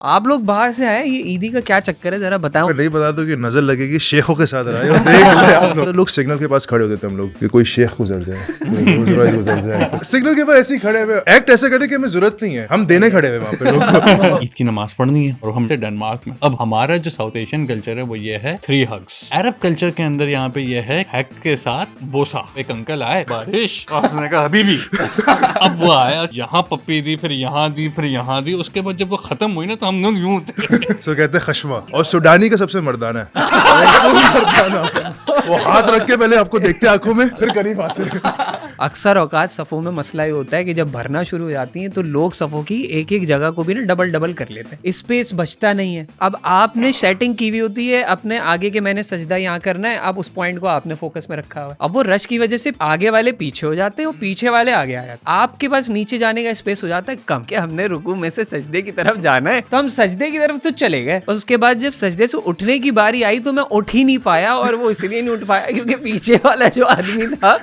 आप लोग बाहर से आए, ये ईदी का क्या चक्कर है, जरा बताओ। नहीं बता दो कि नजर लगेगी शेखों के साथ रहे हो, देख ले आप लोग। तो लोग सिग्नल के पास खड़े होते थे हम लोग कि कोई शेख गुजर जाए, कोई रोल्स रॉयस गुजर जाए, सिग्नल के पास ऐसे ही खड़े हुए, एक्ट ऐसे करे कि हमें जरूरत नहीं है, हम देने खड़े हुए वहाँ पे लोग। ईद की नमाज पढ़नी है और हम थे डेनमार्क में। अब हमारा जो साउथ एशियन कल्चर है वो ये है 3 हग्स। अरब कल्चर के अंदर यहाँ पे ये है हैक के साथ बोसा। एक अंकल आए, बारिश, और उसने कहा हबीबी। अब वो आया, यहाँ पप्पी दी, फिर यहाँ दी, फिर यहाँ दी। उसके बाद जब वो खत्म हुई ना तो हम लोग यूं थे। सो कहते हैं खशमा, और सुडानी का सबसे मर्दाना है। वो हाथ रख के पहले आपको देखते आंखों में, फिर करीब आते हैं। अक्सर औकात सफ़ों में मसला ये होता है कि जब भरना शुरू हो जाती हैं तो लोग सफ़ों की एक एक जगह को भी ना डबल डबल कर लेते हैं, स्पेस बचता नहीं है। अब आपने सेटिंग की हुई होती है अपने आगे के, मैंने सजदा यहाँ करना है, अब उस पॉइंट को आपने फोकस में रखा हुआ है। अब वो रश की वजह से आगे वाले पीछे हो जाते हैं और पीछे वाले आगे आ जाते हैं, आपके पास नीचे जाने का स्पेस हो जाता है कम। कि हमने रुकू में से सजदे की तरफ जाना है तो हम सजदे की तरफ तो चले गए, और उसके बाद जब सजदे से उठने की बारी आई तो मैं उठ ही नहीं पाया, और वो इसलिए नहीं उठ पाया क्योंकि पीछे वाला जो आदमी था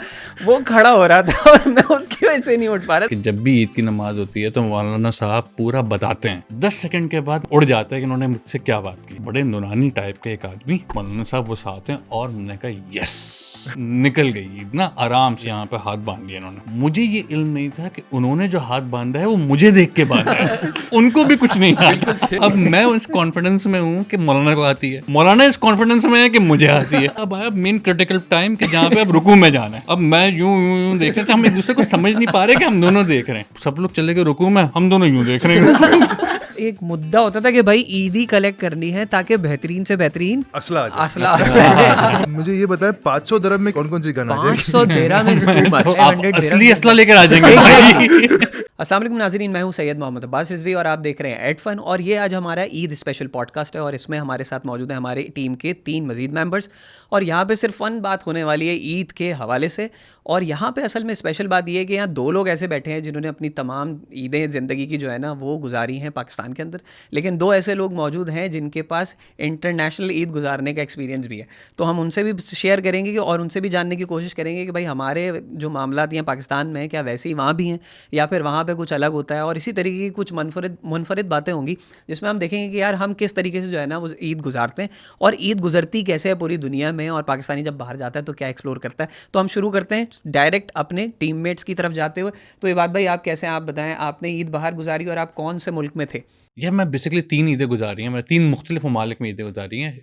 वो खड़ा हो रहा था और मैं उसकी वजह से नहीं उठ पा रहा। कि जब भी ईद की नमाज होती है तो मौलाना साहब पूरा बताते हैं, 10 सेकंड के बाद उड़ जाता है कि उन्होंने मुझसे क्या बात की। बड़े नूरानी टाइप के एक आदमी मौलाना साहब वो साथ हैं, और मैंने कहा यस, निकल गई ईद ना। आराम से यहाँ पे हाथ बांध लिया इन्होंने। मुझे ये इल्म नहीं था कि उन्होंने जो हाथ बांधा है वो मुझे देख के बांधा है। उनको भी कुछ नहीं आता। अब मैं उस कॉन्फिडेंस में हूँ कि मौलाना को आती है, मौलाना इस कॉन्फिडेंस में है कि मुझे आती है। अब आया मेन क्रिटिकल टाइम कि जहाँ पे अब रुकू में जाना है। अब मैं यूं देख रहे थे, हम एक दूसरे को समझ नहीं पा रहे कि हम दोनों देख रहे हैं। सब लोग चले गए रुकू में, हम दोनों यूं देख रहे हैं। एक मुद्दा होता था कि भाई ईदी कलेक्ट करनी है ताकि बेहतरीन से बेहरीन असला आ जाए। असला। मुझे ये बताएं 500 दिरहम में कौन कौन सी गन आ जाएगी? 500 दिरहम में असली असला लेकर आ जाएंगे। अस्सलाम वालेकुम नाज़रीन, मैं हूं सैयद मोहम्मद अब्बास रिजवी और आप देख रहे हैं एड फन। और ये आज हमारा ईद स्पेशल पॉडकास्ट है और इसमें हमारे साथ मौजूद है हमारे टीम के 3 मजीद मेंबर्स। और यहाँ पे सिर्फ फ़न बात होने वाली है ईद के हवाले से। और यहाँ पे असल में स्पेशल बात ये है कि यहाँ 2 लोग ऐसे बैठे हैं जिन्होंने अपनी तमाम ईदें ज़िंदगी की जो है ना वो गुजारी हैं पाकिस्तान के अंदर, लेकिन 2 ऐसे लोग मौजूद हैं जिनके पास इंटरनेशनल ईद गुजारने का एक्सपीरियंस भी है। तो हम उनसे भी शेयर करेंगे और उनसे भी जानने की कोशिश करेंगे कि भाई हमारे जो मामलात यहाँ पाकिस्तान में क्या वैसे ही वहाँ भी हैं या फिर वहाँ पे कुछ अलग होता है। और इसी तरीके की कुछ मुनफरिद बातें होंगी जिसमें हम देखेंगे कि यार हम किस तरीके से जो है ना वो ईद गुजारते हैं और ईद गुजरती कैसे है पूरी दुनिया में, और पाकिस्तानी जब बाहर जाता है तो क्या एक्सप्लोर करता है। तो हम शुरू करते हैं डायरेक्ट अपने टीममेट्स की तरफ जाते हुए। तो इबाद भाई आप कैसे हैं, आप बताएं, आपने ईद बाहर गुजारी और आप कौन से मुल्क में थे? यार मैं बेसिकली 3 ईदें गुजारी हैं, मैंने 3 मुख्तलिफ ममालिक में ईदें गुजारी हैं।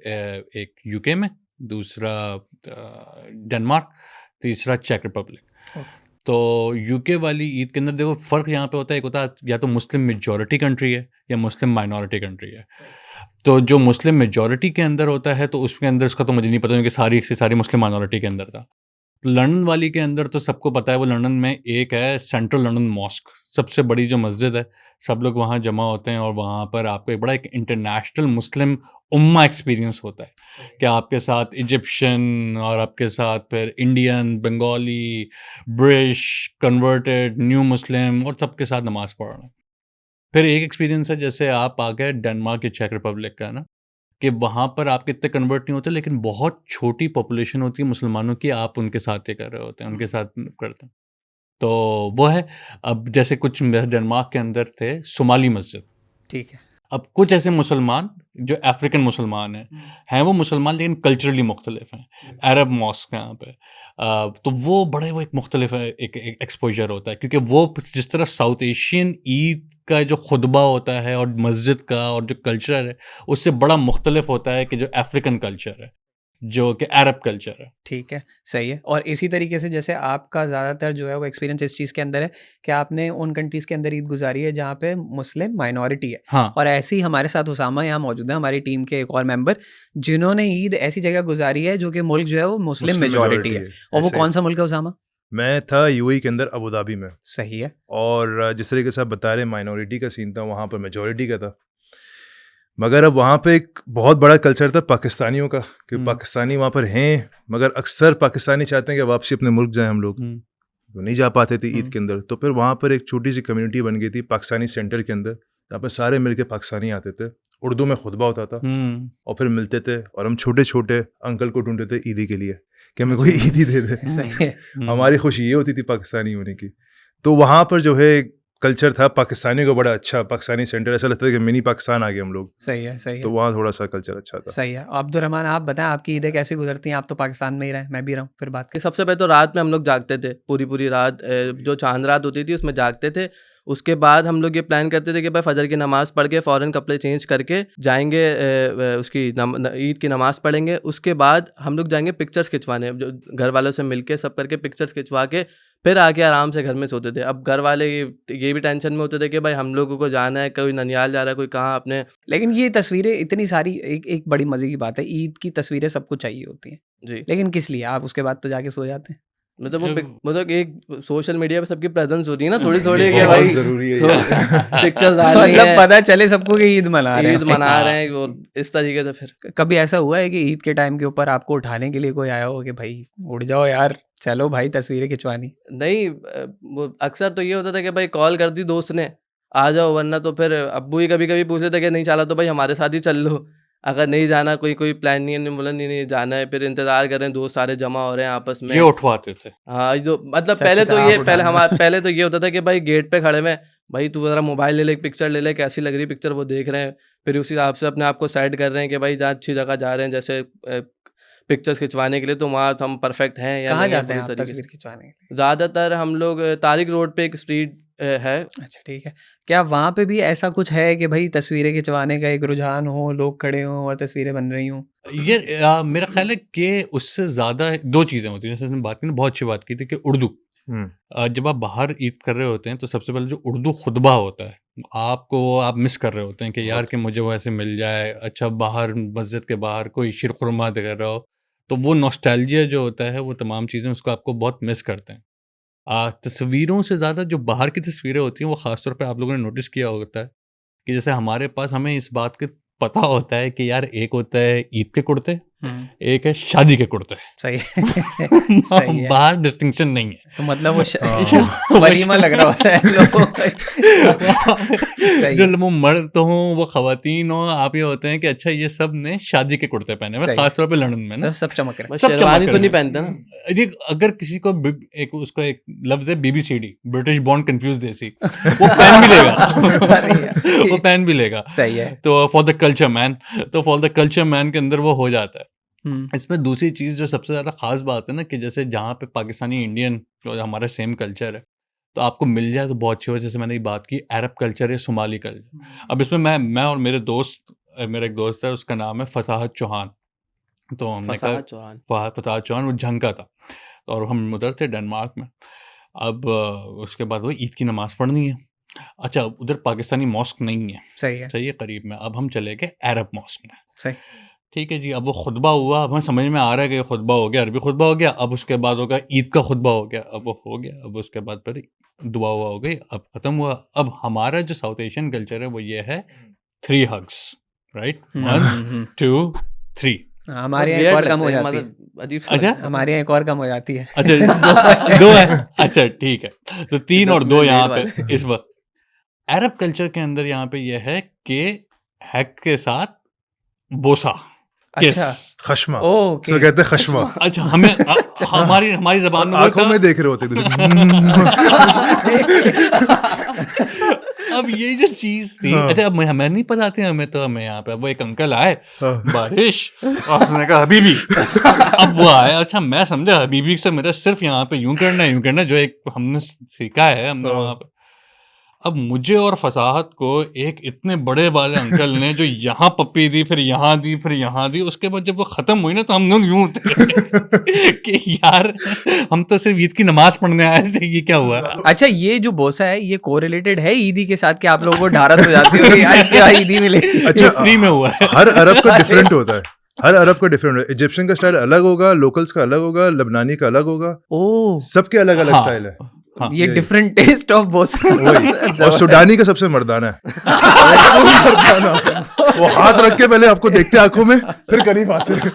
एक यूके में, दूसरा डेनमार्क, तीसरा चेक रिपब्लिक। तो यूके वाली ईद के अंदर देखो फ़र्क यहाँ पे होता है, एक होता है या तो मुस्लिम मेजॉरिटी कंट्री है या मुस्लिम माइनॉरिटी कंट्री है। तो जो मुस्लिम मेजॉरिटी के अंदर होता है तो उसके अंदर उसका तो मुझे नहीं पता क्योंकि सारी से सारी मुस्लिम माइनॉरिटी के अंदर था। लंदन वाली के अंदर तो सबको पता है, वो लंदन में एक है सेंट्रल लंदन मॉस्क, सबसे बड़ी जो मस्जिद है, सब लोग वहाँ जमा होते हैं और वहाँ पर आपको एक बड़ा एक इंटरनेशनल मुस्लिम उम्मा एक्सपीरियंस होता है कि आपके साथ इजिप्शियन और आपके साथ फिर Indian, Bengali, British, converted, new Muslim और सबके साथ नमाज पढ़ना। फिर एक एक्सपीरियंस है जैसे आप आ गए डेनमार्क या चेक रिपब्लिक का ना, कि वहाँ पर आपके इतने कन्वर्ट नहीं होते लेकिन बहुत छोटी पॉपुलेशन होती है मुसलमानों की, आप उनके साथ ये कर रहे होते हैं, उनके साथ करते हैं। तो वो है। अब जैसे कुछ डेनमार्क के अंदर थे सोमाली मस्जिद, ठीक है। अब कुछ ऐसे मुसलमान जो अफ्रीकन मुसलमान हैं वो मुसलमान लेकिन कल्चरली मुख्तलिफ हैं। अरब मॉस्क यहाँ पे तो वो बड़े वो एक मुख्तलिफ एक एक्सपोजर होता है क्योंकि वो जिस तरह साउथ एशियन ईद का जो खुतबा होता है और मस्जिद का और जो कल्चर है उससे बड़ा मुख्तलिफ होता है कि जो अफ्रीकन कल्चर है, जो कि अरब कल्चर है। ठीक है, सही है। और इसी तरीके से जैसे आपका ज़्यादातर जो है वो एक्सपीरियंस इस चीज़ के अंदर है कि आपने उन कंट्रीज़ के अंदर ईद गुजारी है जहाँ पे मुस्लिम माइनॉरिटी है। हाँ। और ऐसे ही हमारे साथ उसामा यहाँ मौजूद है, हमारी टीम के एक और मेंबर, जिन्होंने ईद ऐसी जगह गुजारी है जो कि मुल्क जो है वो मुस्लिम मेजॉरिटी है। और वो कौन सा मुल्क है उसामा? मैं था यूएई के अंदर अबू धाबी में। सही है। और जिस तरीके से आप बता रहे माइनॉरिटी का सीन था, वहाँ पर मेजॉरिटी का था। मगर अब वहाँ पे एक बहुत बड़ा कल्चर था पाकिस्तानियों का, क्योंकि पाकिस्तानी वहाँ पर हैं, मगर अक्सर पाकिस्तानी चाहते हैं कि वापसी अपने मुल्क जाएं हम लोग, तो नहीं जा पाते थे ईद के अंदर। तो फिर वहाँ पर एक छोटी सी कम्युनिटी बन गई थी पाकिस्तानी सेंटर के अंदर, जहाँ पर सारे मिलके पाकिस्तानी आते थे, उर्दू में खुतबा होता था और फिर मिलते थे और हम छोटे छोटे अंकल को ढूंढते थे ईदी के लिए कि हमें कोई ईदी दे दे। सही है। हमारी खुशी ये होती थी पाकिस्तानी होने की। तो वहाँ पर जो है कल्चर था पाकिस्तानी को बड़ा अच्छा, पाकिस्तानी सेंटर, ऐसा लगता था कि मिनी पाकिस्तान आ गए हम लोग। सही है, सही है। तो वहाँ थोड़ा सा कल्चर अच्छा था। सही है। अब्दुर्रहमान आप बताएं आपकी ईदें कैसी गुजरती हैं? आप तो पाकिस्तान में ही रहे, मैं भी रहूँ, फिर बात करें। सबसे पहले तो रात में हम लोग जागते थे, पूरी रात, जो चांद रात होती थी उसमें जागते थे। उसके बाद हम लोग ये प्लान करते थे कि भाई फजर की नमाज़ पढ़ के फ़ौरन कपड़े चेंज करके जाएंगे, उसकी ईद की नमाज़ पढ़ेंगे। उसके बाद हम लोग जाएंगे पिक्चर्स खिंचवाने, जो घर वालों से मिलके सब करके पिक्चर्स खिंचवा के फिर आके आराम से घर में सोते थे। अब घर वाले ये भी टेंशन में होते थे कि भाई हम लोगों को जाना है, कोई ननियाल जा रहा है, कोई कहाँ अपने। लेकिन ये तस्वीरें इतनी सारी, एक बड़ी मजे की बात है, ईद की तस्वीरें सबको चाहिए होती हैं जी, लेकिन किस लिए? आप उसके बाद तो जाके सो जाते हैं। मतलब वो मतलब एक सोशल मीडिया पे सबकी प्रेजेंस होती है ना थोड़ी कि बहुत भाई जरूरी है पिक्चर्स डालनी मतलब है, पता चले सबको कि ईद मना रहे हैं। ईद मना रहे हैं, और इस तरीके से। फिर कभी ऐसा हुआ है कि ईद के टाइम के ऊपर आपको उठाने के लिए कोई आया हो कि भाई उठ जाओ यार, चलो भाई तस्वीरें खिंचवानी? नहीं, वो अक्सर तो ये होता था कि भाई कॉल कर दी दोस्त ने आ जाओ, वरना तो फिर अब्बू ही कभी कभी पूछते थे कि नहीं चला तो भाई हमारे साथ ही चल लो, अगर नहीं जाना, कोई प्लान नहीं है, नहीं बोला नहीं जाना है, फिर इंतजार कर रहे हैं, दोस्त सारे जमा हो रहे हैं आपस में, ये उठवाते थे। हाँ, जो मतलब अच्छा, पहले अच्छा, तो आप ये उठाने पहले तो ये होता था कि भाई गेट पे खड़े में, भाई तू जरा मोबाइल ले ले, एक पिक्चर ले ले, कैसी लग रही पिक्चर, वो देख रहे हैं, फिर उसी हिसाब से अपने आप को सेट कर रहे हैं कि भाई जहाँ अच्छी जगह जा रहे हैं, जैसे पिक्चर्स खिंचवाने के लिए, तो वहाँ हम परफेक्ट हैं या कहाँ नहीं है जाते हैं पूरी आप तरीके तस्वीर खिंचवाने के लिए? से। ज़्यादातर हम लोग तारिक रोड पे एक स्ट्रीट है। अच्छा, ठीक है। क्या वहाँ पे भी ऐसा कुछ है कि भाई तस्वीरें खिंचवाने का एक रुझान हो, लोग खड़े हों और तस्वीरें बन रही हों? ये मेरा ख्याल है कि उससे ज़्यादा 2 चीज़ें होती हैं। जैसे उसने बात की ना, बहुत अच्छी बात की थी कि उर्दू, जब आप बाहर ईद कर रहे होते हैं तो सबसे पहले जो उर्दू खुतबा होता है, आपको आप मिस कर रहे होते हैं कि यार कि मुझे वो ऐसे मिल जाए। अच्छा, बाहर मस्जिद के बाहर कोई शीरखुरमा दे रहा हो, तो वो नॉस्टैल्जिया जो होता है, वो तमाम चीज़ें उसको आपको बहुत मिस करते हैं। तस्वीरों से ज़्यादा जो बाहर की तस्वीरें होती हैं, वो ख़ास तौर पे आप लोगों ने नोटिस किया होता है कि जैसे हमारे पास, हमें इस बात का पता होता है कि यार एक होता है ईद के कुर्ते, एक है शादी के कुर्ते। सही है। सही है। बाहर डिस्टिंक्शन नहीं है। तो मतलब वो वलीमा लग रहा होता है लोगों को। सही जो है। वो मर्द तो हों, वो खवातीन हो, आप ये होते हैं कि अच्छा ये सब ने शादी के कुर्ते पहने हुए, सही। खासतौर पे लंदन में ना, सब चमक रहे हैं। बस सब शेरवानी चमक तो रहे नहीं हैं। पहनते ना। देख, अगर किसी को उसको एक लफ्ज है BBCD, ब्रिटिश बॉर्न कंफ्यूज देसी, वो पहन भी लेगा। अरे यार। वो पहन भी लेगा। सही है। तो फॉर द कल्चर मैन, तो फॉर द कल्चर मैन के अंदर वो हो जाता है। हम्म, इसमें दूसरी चीज़ जो सबसे ज़्यादा ख़ास बात है ना, कि जैसे जहाँ पे पाकिस्तानी इंडियन जो हमारा सेम कल्चर है, तो आपको मिल जाए तो बहुत अच्छी हो। जैसे मैंने ये बात की अरब कल्चर या सोमाली कल्चर। अब इसमें मैं और मेरे दोस्त, मेरा एक दोस्त है, उसका नाम है फसाहत चौहान। तो हमने कहा फसाहत चौहान। फसाहत चौहान, वो झंग का था, और हम उधर थे डेनमार्क में। अब उसके बाद वो ईद की नमाज़ पढ़नी है। अच्छा, उधर पाकिस्तानी मॉस्क नहीं है, सही है। सही है, करीब में। अब हम चले गए अरब मॉस्क में। सही। ठीक है जी। अब वो खुतबा हुआ, अब हमें समझ में आ रहा है कि खुतबा हो गया, अरबी खुतबा हो गया। अब उसके बाद होगा ईद का खुतबा हो गया, अब वो हो गया। अब उसके बाद फिर दुआ हुआ हो गई, अब ख़त्म हुआ। अब हमारा जो साउथ एशियन कल्चर है वो ये है 3 हग्स, राइट, 1 2 3। हमारे यहाँ एक Weird और कम लगता हो है, जाती है। मतलब अजीब सा अच्छा? लगता है। हमारे यहाँ एक और कम हो जाती है। अच्छा, 2 है। अच्छा, ठीक है, तो 3 और 2 10 यहाँ मिनट पे इस वक्त। अरब कल्चर के अंदर यहाँ पे ये है कि हैक के साथ बोसा, किस। अच्छा। खशमा, ओके। सो कहते हैं खशमा। अच्छा, हमें हमारी ज़बान में वो आंखों था। में देख रहे होते थे। अब ये जो चीज थी, हाँ। अच्छा, अब हमें नहीं पता थी, हमें यहाँ पे वो एक अंकल आए, हाँ। बारिश, और उसने कहा हबीबी। अब वो आया, अच्छा मैं समझा हबीबी से मेरा सिर्फ यहाँ पे यूं करना जो एक हमने सीखा है, हमने हाँ। वहाँ पे। अब मुझे और फसाहत को एक इतने बड़े वाले अंकल ने जो यहाँ पप्पी दी, फिर यहाँ दी, फिर यहाँ दी, उसके बाद जब वो खत्म हुई ना, तो हम लोग यूं थे कि यार हम तो सिर्फ ईद की नमाज पढ़ने आए थे, ये क्या हुआ। अच्छा, ये जो बोसा है ये कोरिलेटेड है ईदी के साथ कि आप लोगों को ढारस हो जाती है यार क्या ईदी मिलेगी? अच्छा, फ्री में हुआ है। हर अरब का डिफरेंट होता है, हर अरब का डिफरेंट है। इजिप्शियन का स्टाइल अलग होगा, लोकल्स का अलग होगा, लबनानी का अलग होगा, ओ, सबके अलग अलग हाँ। स्टाइल है। हाँ। ये डिफरेंट टेस्ट ऑफ बोसा। वही, और सुडानी का सबसे मर्दाना है। मर्दाना, वो हाथ रख के पहले आपको देखते आंखों में, फिर करीब आते हैं।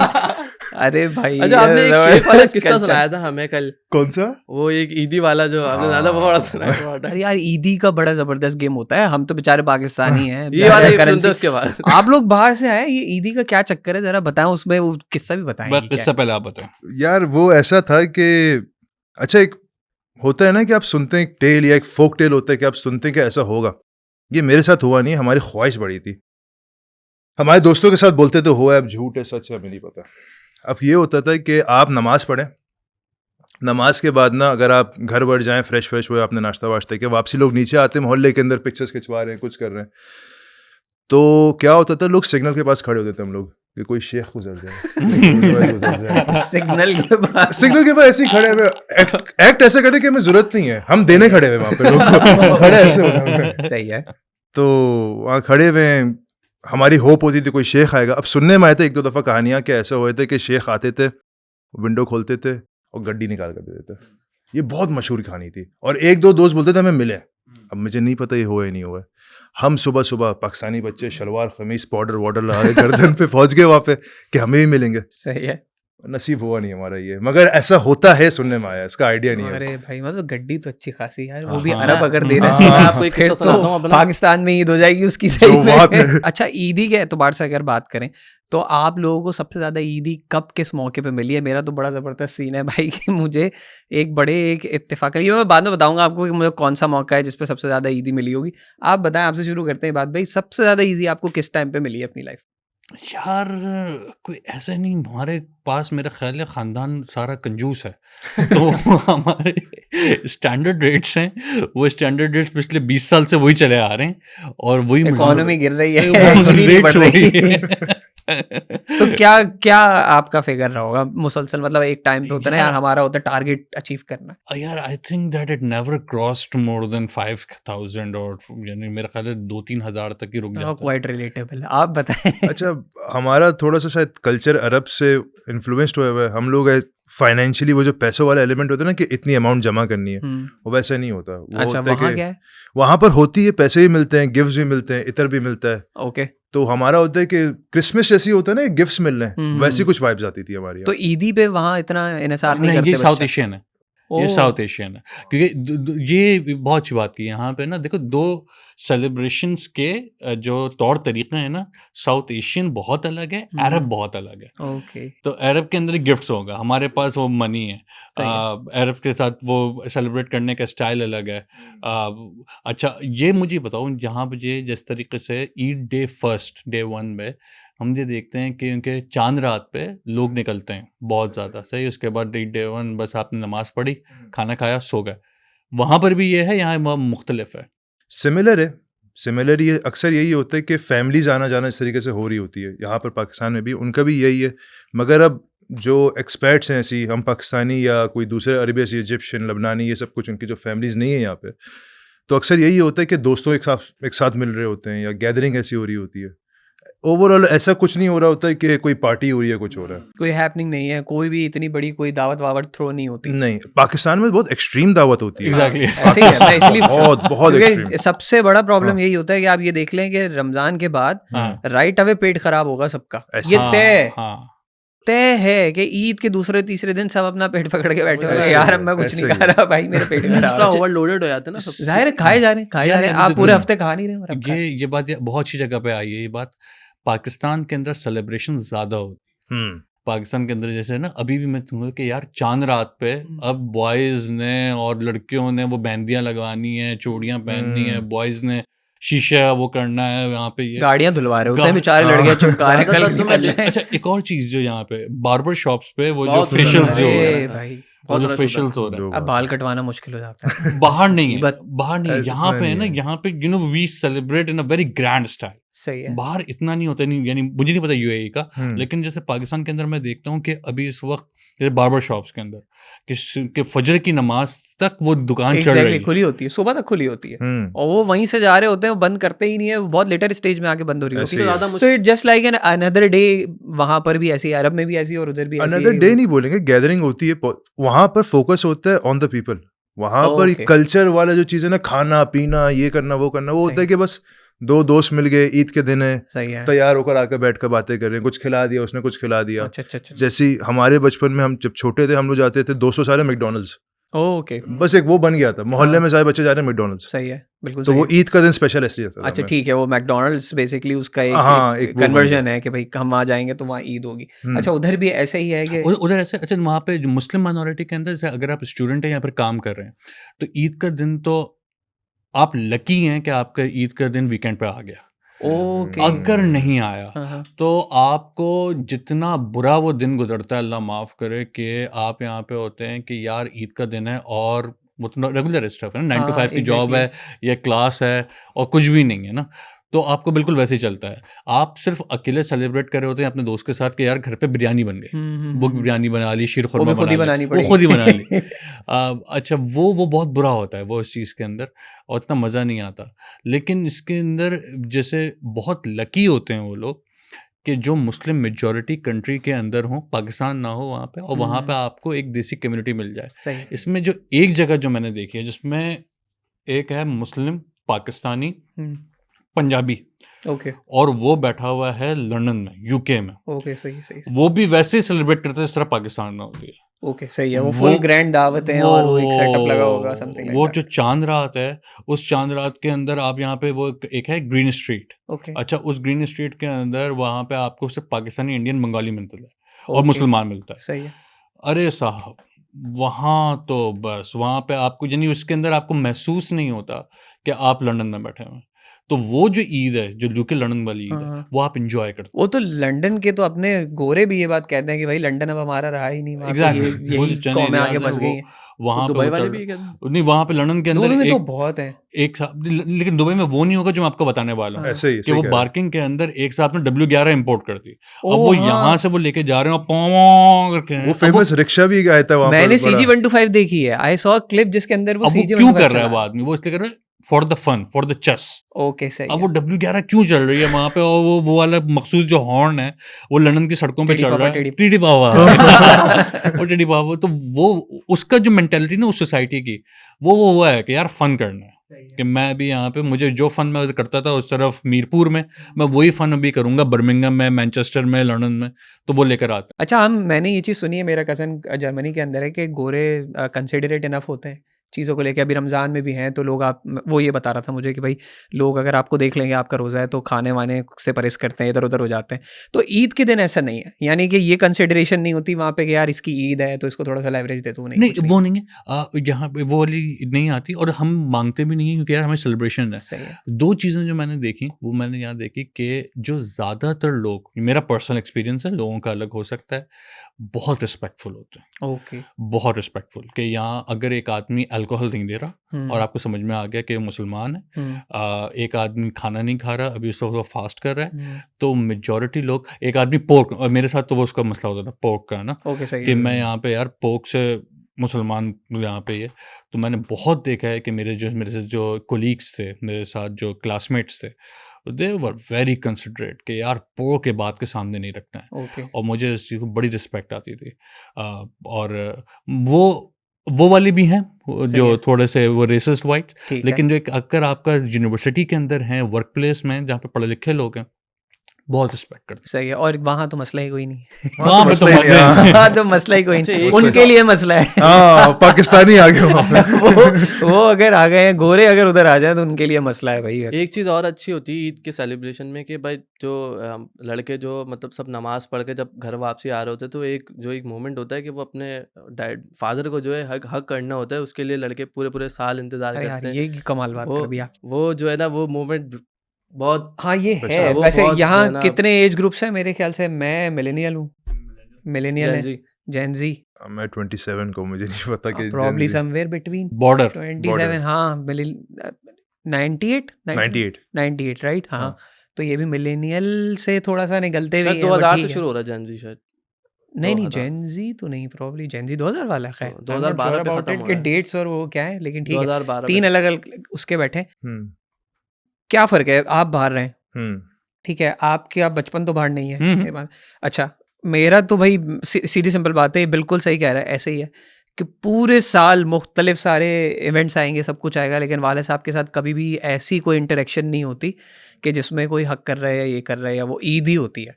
अरे भाई, अच्छा, आपने एक ये शेख वाला जबरदस्त किस्सा culture। सुनाया था हमें कल, कौन सा? वो एक ईदी वाला जो आपने ज्यादा बड़ा सुनाया। अरे यार, ईदी का बड़ा जबरदस्त गेम होता है। हम तो बेचारे पाकिस्तानी हैं, ये वाला ही currency- सुनते उसके बाद। आप लोग बाहर से आए, ये ईदी का क्या चक्कर है, जरा बताएं, उसमें वो किस्सा भी बताएं। बस इससे पहले आप बताएं। यार वो ऐसा था कि अच्छा, एक होता है ना कि आप सुनते हैं एक टेल या एक फोक टेल होता है कि आप सुनते हैं कि ऐसा होगा, ये मेरे साथ हुआ नहीं, हमारी ख्वाहिश बड़ी थी, हमारे दोस्तों के साथ बोलते थे हुआ है, अब झूठ है सच है हमें नहीं पता। अब ये होता था कि आप नमाज पढ़ें, नमाज के बाद ना अगर आप घर वर जाएं, फ्रेश हुए, आपने नाश्ता वाश्ता किया, वापसी लोग नीचे आते मोहल्ले के अंदर पिक्चर्स खिंचवा रहे हैं, कुछ कर रहे हैं, तो क्या होता था लोग सिग्नल के पास खड़े होते थे हम लोग कि कोई शेख गुजर जाए सिग्नल के बाद ऐसे ही खड़े हुए, एक्ट ऐसे करे कि हमें जरूरत नहीं है, हम देने खड़े हुए वहां पे लोग खड़े ऐसे होना। सही है। तो वहाँ खड़े हुए हमारी होप होती थी कोई शेख आएगा। अब सुनने में आए थे 1-2 दफ़ा कहानियाँ कि ऐसे हुए थे कि शेख आते थे, विंडो खोलते थे और गड्डी निकाल कर देते थे। ये बहुत मशहूर कहानी थी और 1-2 दोस्त बोलते थे हमें मिले। अब मुझे नहीं पता ये हुआ या नहीं हुआ। हम सुबह सुबह पाकिस्तानी बच्चे शलवार कमीज पाउडर वाउडर लगा के गर्दन पे पहुंच गए वहाँ पे कि हमें भी मिलेंगे। सही है। नसीब हुआ नहीं हमारा ये, मगर ऐसा होता है, सुनने में आया, इसका आइडिया नहीं है। अरे भाई मतलब गड्डी तो अच्छी खासी यार, वो भी हाँ। अरब अगर दे मैं रहे आपको एक किस्सा सुनाता हूँ अपना। पाकिस्तान में ईद हो जाएगी उसकी जो सही बात में। है। अच्छा, ईदी के एतबार से अगर बात करें तो आप लोगों को सबसे ज्यादा ईदी कब किस मौके पे मिली है? मेरा तो बड़ा जबरदस्त सीन है भाई कि मुझे एक इत्तेफाक है, ये मैं बाद में बताऊंगा आपको कि मुझे कौन सा मौका है जिस पे सबसे ज्यादा ईदी मिली होगी। आप बताएं, आपसे शुरू करते हैं बात भाई, सबसे ज्यादा ईदी आपको किस टाइम पे मिली है अपनी लाइफ? यार कोई ऐसे नहीं, हमारे पास मेरा ख्याल है ख़ानदान सारा कंजूस है तो हमारे स्टैंडर्ड रेट्स हैं, वो स्टैंडर्ड रेट्स पिछले 20 साल से वही चले आ रहे हैं और वही इकोनॉमी गिर रही है, वो ईदी नहीं बढ़ rates वही रही। है। तो क्या आपका फिगर रहा होगा मुसलसल, मतलब एक टाइम पे होता है ना यार हमारा होता है टारगेट अचीव करना। यार I think that it never crossed more than 5,000 और यानी मेरा ख्याल है 2-3 हज़ार तक ही रुक जाता है। Quite relatable. आप बताएं। अच्छा, हमारा थोड़ा सा शायद कल्चर अरब से इन्फ्लुएंस्ड हुआ है। हम लोग फाइनेंशियली वो जो पैसों वाला एलिमेंट होता है ना कि इतनी अमाउंट जमा करनी है, वो वैसा नहीं होता। वो अच्छा, होता है वहाँ कि क्या है? वहाँ पर होती है, पैसे भी मिलते हैं, गिफ्ट्स भी मिलते हैं, इतर भी मिलता है। ओके। तो हमारा होता है कि क्रिसमस जैसी होता है ना, गिफ्ट्स मिल रहे हैं, वैसी कुछ वाइब्स आती थी हमारी। तो ईदी पे वहाँ इतना इनसार नहीं नहीं, करते ये साउथ बच्चा? एशियन है, ये साउथ एशियन है, क्योंकि ये बहुत अच्छी बात की यहाँ पे ना। देखो, दो सेलिब्रेशंस के जो तौर तरीके हैं ना, साउथ एशियन बहुत अलग है, अरब बहुत अलग है। ओके। तो अरब के अंदर गिफ्ट्स होगा, हमारे पास वो मनी है। अरब के साथ वो सेलिब्रेट करने का स्टाइल अलग है। अच्छा, ये मुझे बताओ, जहाँ पे जिस तरीके से ईद डे फर्स्ट डे 1 में हम ये देखते हैं कि उनके चांद रात पे लोग निकलते हैं बहुत ज़्यादा, सही। उसके बाद डे 1 बस आपने नमाज़ पढ़ी, खाना खाया, सो गए। वहाँ पर भी ये है, यहाँ मुख्तलिफ है। सिमिलर ये अक्सर यही होता है कि फैमिलीज आना जाना इस तरीके से हो रही होती है। यहाँ पर पाकिस्तान में भी उनका भी यही है, मगर अब जो एक्सपर्ट्स हैं, ऐसी हम पाकिस्तानी या कोई दूसरे अरबी, ऐसी इजिप्शियन, लबनानी, ये सब कुछ उनकी जो फैमिलीज नहीं है यहाँ पे, तो अक्सर यही होता है कि दोस्तों एक साथ मिल रहे होते हैं या गैदरिंग ऐसी हो रही होती है। ओवरऑल ऐसा कुछ नहीं हो रहा होता है कि कोई पार्टी हो रही है, कुछ हो रहा है, कोई हैपनिंग नहीं है, कोई भी इतनी बड़ी कोई दावत वावत थ्रो नहीं होती। नहीं। पाकिस्तान में बहुत एक्सट्रीम दावत होती है। एग्जैक्टली। ऐसे ही है, मैं इसलिए बहुत एक्सट्रीम। क्योंकि सबसे बड़ा प्रॉब्लम यही होता है कि आप ये देख लें कि रमजान के बाद राइट अवे पेट खराब होगा सबका। ये तय है कि ईद के दूसरे तीसरे दिन सब अपना पेट पकड़ के बैठे हुए, यार अब मैं कुछ नहीं खा रहा भाई, मेरे पेट खराब है। ओवरलोडेड हो जाते हैं ना सब। जाहिर है खाए जा रहे हैं, आप पूरे हफ्ते खा नहीं रहे और अब खाए। ये बात बहुत अच्छी जगह पे आई है। ये बात पाकिस्तान के अंदर सेलिब्रेशन ज्यादा होती। पाकिस्तान के अंदर जैसे ना, अभी भी मैं कहूँगा कि यार चांद रात पे अब बॉयज ने और लड़कियों ने वो मेहंदियां लगवानी है, चूड़ियां पहननी है, बॉयज ने शीशा वो करना है, यहाँ पे ये गाड़ियां धुलवा रहे होते हैं बेचारे लड़के, चुपका रहे कल निकल जाए। अच्छा, एक और चीज जो यहाँ पे बार्बर शॉप्स पे वो जो फेशियल्स जो हो रहे हैं भाई, वो जो फेशियल्स हो रहे हैं, अब बाल कटवाना मुश्किल हो जाता है। बाहर नहीं है, बाहर नहीं है। यहाँ पे है ना, यहाँ पे you know we celebrate in a very grand style. सही है। बाहर इतना नहीं होता, नहीं, यानी मुझे नहीं पता यूएई का, लेकिन जैसे पाकिस्तान के अंदर मैं देखता हूँ कि अभी इस वक्त जैसे बार्बर शॉप्स के अंदर कि फजर की नमाज तक वो दुकान चल रही है, खुली होती है, सुबह तक खुली होती है, और वो वहीं से जा रहे होते हैं, वो बंद करते ही नहीं है, वो बहुत लेटर स्टेज में आके बंद हो रही होती है। So it just like an another day. वहां पर भी ऐसी, अरब में भी ऐसी और उधर भी ऐसी। अनदर डे नहीं बोलेंगे, गैदरिंग होती है। वहां पर फोकस होता है ऑन द पीपल। वहां पर कल्चर वाला जो चीज है ना, खाना पीना, ये करना वो करना, वो होता है कि बस दो दोस्त मिल गए, ईद के दिन है, तैयार होकर आकर बैठकर बातें कर रहे हैं, कुछ खिला दिया, उसने कुछ खिला दिया। अच्छा। जैसे हमारे बचपन में हम जब छोटे थे, हम लोग जाते थे 200 सारे मैकडॉनल्ड्स, ओके, बस एक वो बन गया था मोहल्ले में, सारे बच्चे जा रहे हैं मैकडॉनल्ड्स, सही है, बिल्कुल तो सही वो है। ईद का दिन स्पेशल इसलिए था। अच्छा ठीक है, वो मैकडोनल्ड्स बेसिकली उसका हाँ, एक एक वो बन कन्वर्जन गया। है कि भाई हम वहाँ जाएंगे तो वहाँ ईद होगी। हम्म। अच्छा उधर भी ऐसा ही है कि उधर ऐसे अच्छा वहाँ पे जो मुस्लिम माइनॉरिटी के अंदर, जैसे अगर आप स्टूडेंट हैं या फिर काम कर रहे हैं, तो ईद का दिन तो आप लकी हैं कि आपका ईद का दिन वीकेंड पे आ गया। ओके, अगर नहीं आया हाँ हाँ, तो आपको जितना बुरा वो दिन गुजरता है, अल्लाह माफ़ करे, कि आप यहाँ पे होते हैं कि यार ईद का दिन है और वो तो रेगुलर स्टफ है ना, 9 to 5 की जॉब एग्जैक्टली, है या क्लास है और कुछ भी नहीं है ना, तो आपको बिल्कुल वैसे ही चलता है। आप सिर्फ अकेले सेलिब्रेट कर रहे होते हैं अपने दोस्त के साथ कि यार घर पे बिरयानी बन गई, वो बिरयानी बना ली, शीर वो खुरमा भी खुद बना ही लिया, बनानी वो खुद ही बना ली। पड़ेगी। अच्छा वो बहुत बुरा होता है वो इस चीज़ के अंदर, और इतना मज़ा नहीं आता। लेकिन इसके अंदर जैसे बहुत लकी होते हैं वो लोग कि जो मुस्लिम मेजॉरिटी कंट्री के अंदर हो, पाकिस्तान ना हो वहाँ पे, और वहाँ पे आपको एक देसी कम्युनिटी मिल जाए। सही है। इसमें जो एक जगह जो मैंने देखी है जिसमें एक है मुस्लिम, पाकिस्तानी, पंजाबी, ओके और वो बैठा हुआ है लंदन में, यूके में। ओके, सही सही, वो भी वैसे ही सेलिब्रेट करते हैं जिस तरह पाकिस्तान में होती है। ओके सही है। वो फुल ग्रैंड दावत है और वो एक सेटअप लगा होगा समथिंग वो लाइक जो चांद रात है, उस चांद रात के अंदर आप यहाँ पे वो एक है ग्रीन स्ट्रीट। ओके अच्छा उस ग्रीन स्ट्रीट के अंदर वहाँ पे आपको सिर्फ पाकिस्तानी, इंडियन, बंगाली मिलता है और ओके, मुसलमान मिलता है। सही है। अरे साहब वहाँ तो बस वहाँ पे आपको यानी उसके अंदर आपको महसूस नहीं होता कि आप लंदन में बैठे हुए हैं। तो वो जो ईद है, जो यूके लंदन वाली ईद है, हाँ। वो आप इंजॉय करते वो तो लंदन के तो अपने गोरे भी ये बात कहते हैं कि भाई लंदन अब हमारा रहा ही नहीं, हैं। वहाँ पे एग्जैक्टली वो यही जो चने कौमें आगे रियाज है बस गई हैं। वहाँ पे दुबई वो वाले चल भी कहते हैं। नहीं, वहाँ पे लंदन के अंदर दुबई में तो एक बहुत है। एक साथ, लेकिन दुबई में वो नहीं होगा जो मैं आपको बताने वाला हूँ। हाँ। ऐसे ही कि सही वो कह रहे हैं। बार्किंग के अंदर एक साथ में W11 इंपोर्ट कर दी, अब ओ वो हाँ, यहाँ से वो लेके जा रहे हैं और पौं करके वो अब फेमस रिक्शा भी आया था वहाँ मैंने पर बड़ा। CG125 देखी है। आई सॉ क्लिप जिसके अंदर वो अब वो क्यों CG125 कर रहा है चला वो है। आदमी, वो इसलिए कर रहा है for the fun, for the chase. Okay सही अब है। वो W11 क्यों चल रही है वहां पे, और वो वाला मखसूस जो हॉर्न है वो लंदन की सड़कों पे टेडी चल पापा, रहा है, टेडी टीडी पावा वो टीडी पावा, तो वो उसका जो मेंटेलिटी ना उस सोसाइटी की, वो है कि यार फन करना है। कि मैं भी यहाँ पे, मुझे जो फन मैं करता था उस तरफ मीरपुर में, मैं वही फन अभी करूंगा बर्मिंघम में, मैनचेस्टर में, लंदन में, तो वो लेकर आते अच्छा मैंने ये चीज़ सुनी है, मेरा कज़न जर्मनी के अंदर है, कि गोरे कंसिडरेट इनफ होते हैं चीज़ों को लेके। अभी रमज़ान में भी हैं तो लोग वो ये बता रहा था मुझे कि भाई लोग अगर आपको देख लेंगे आपका रोज़ा है तो खाने वाने से परहेज़ करते हैं, इधर उधर हो जाते हैं। तो ईद के दिन ऐसा नहीं है, यानी कि ये कंसिडरेशन नहीं होती वहाँ पे कि यार इसकी ईद है तो इसको थोड़ा सा लेवरेज दे, तू नहीं, नहीं, कुछ नहीं। वो नहीं है यहाँ पे वो वाली नहीं आती, और हम मांगते भी नहीं है क्योंकि यार हमें सेलिब्रेशन है। सही है। दो चीज़ें जो मैंने देखी वो मैंने यहाँ देखी कि जो ज़्यादातर लोग, मेरा पर्सनल एक्सपीरियंस है, लोगों का अलग हो सकता है, बहुत रिस्पेक्टफुल होते हैं, ओके। बहुत रिस्पेक्टफुल, कि यहाँ अगर एक आदमी अल्कोहल नहीं दे रहा और आपको समझ में आ गया कि वो मुसलमान है, एक आदमी खाना नहीं खा रहा, अभी उसको फास्ट कर रहा है, तो मेजॉरिटी लोग, एक आदमी पोर्क, और मेरे साथ तो वो उसका मसला होता था पोर्क का ना, ओके सही कि है। मैं यहाँ पे यार पोर्क से मुसलमान यहाँ पे ये, तो मैंने बहुत देखा है कि मेरे से जो कोलीग्स थे, मेरे साथ जो क्लासमेट्स थे, दे वर वेरी कंसिडरेट कि यार पोर्क के बात के सामने नहीं रखना है, ओके और मुझे इस चीज़ को बड़ी रिस्पेक्ट आती थी। और वो वाली भी हैं सही जो है। थोड़े से वो रेसिस्ट वाइट, ठीक है। लेकिन जो एक अगर आपका यूनिवर्सिटी के अंदर हैं, वर्क प्लेस में जहाँ पे पढ़े लिखे लोग हैं, बहुत रिस्पेक्ट करते सही है। और वहाँ तो मसला ही कोई नहीं है। हैं। वहाँ पे तो मसला ही मजे नहीं, हाँ। हैं। वहाँ तो मसला ही कोई अच्छा, नहीं, एक उनके लिए मसला है। हाँ पाकिस्तानी आ गए वहाँ पे। वो अगर आ गए हैं, गोरे अगर उधर आ जाए तो उनके लिए मसला है भाई। एक चीज़ और अच्छी होती है ईद के सेलिब्रेशन में कि भाई जो लड़के जो मतलब सब नमाज पढ़ के जब घर वापसी आ रहे होते हैं, तो एक मोमेंट होता है कि वो अपने डैड फादर को जो है हक करना होता है, उसके लिए लड़के पूरे पूरे साल इंतजार अरे यार करते हैं। ये कमाल बात कर दिया। वो जो है ना वो मोमेंट बहुत हाँ ये Special है। वो वैसे बहुत जो यहाँ है ना- कितने एज ग्रुप्स हैं? मेरे ख्याल से मैं मिलेनियल हूँ, मिलेनियल है, जी जेन जी, मैं 27 को, मुझे नहीं पता कि probably Gen Z- somewhere between border 27, हाँ 98 98 राइट। हाँ हाँ। तो ये भी मिलेनियल से थोड़ा सा निकलते हुए शायद हैं, but 2000 ठीक से है। शुरू हो रहा है जैन जी शायद। नहीं 2000 जेन जी तो नहीं, प्रॉब्ली जेन जी 2000 वाला है। खैर 2012 पे खत्म हो के रहा है। डेट्स और वो क्या है, लेकिन ठीक है 2012 तीन में। अलग अलग उसके बैठे। हम्म क्या फर्क है? आप बाहर रहे, हम्म ठीक है, आपके आप बचपन तो बाहर नहीं है हम्म। ये बात। अच्छा मेरा तो भाई सीधी सिंपल बात है, ये बिल्कुल सही कह रहा है, ऐसे ही है कि पूरे साल मुख्तलिफ सारे इवेंट्स आएंगे, सब कुछ आएगा, लेकिन वाले साहब के साथ कभी भी ऐसी कोई इंटरेक्शन नहीं होती कि जिसमें कोई हक कर रहा है या ये कर रहा है, या वो ईद ही होती है।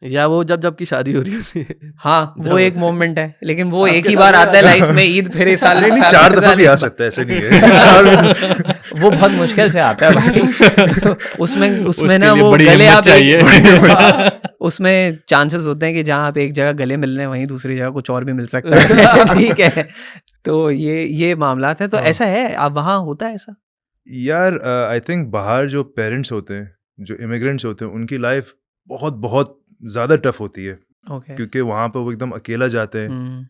या वो जब की शादी हो रही होती है। हाँ वो एक मोमेंट है, लेकिन वो एक आपके ही साथ बार में आता है लाइफ में, ईद फिर इस साल नहीं साल- 4 साल- दफा भी आ सकता है, ऐसे नहीं है 4 वो बहुत मुश्किल से आता है भाई। उसमें उसके ना लिए वो बड़ी गले हिम्मत आप चाहिए। उसमें चांसेस होते हैं कि जहाँ आप एक जगह गले मिल रहे हैं वहीं दूसरी जगह कुछ और भी मिल सकता है। ठीक है, तो ये मामला है। तो हाँ। ऐसा है, आप वहाँ होता है ऐसा? यार आई थिंक बाहर जो पेरेंट्स होते हैं, जो इमिग्रेंट्स होते हैं, उनकी लाइफ बहुत बहुत ज़्यादा टफ होती है, ओके। क्योंकि वहाँ पर वो एकदम अकेला जाते हैं,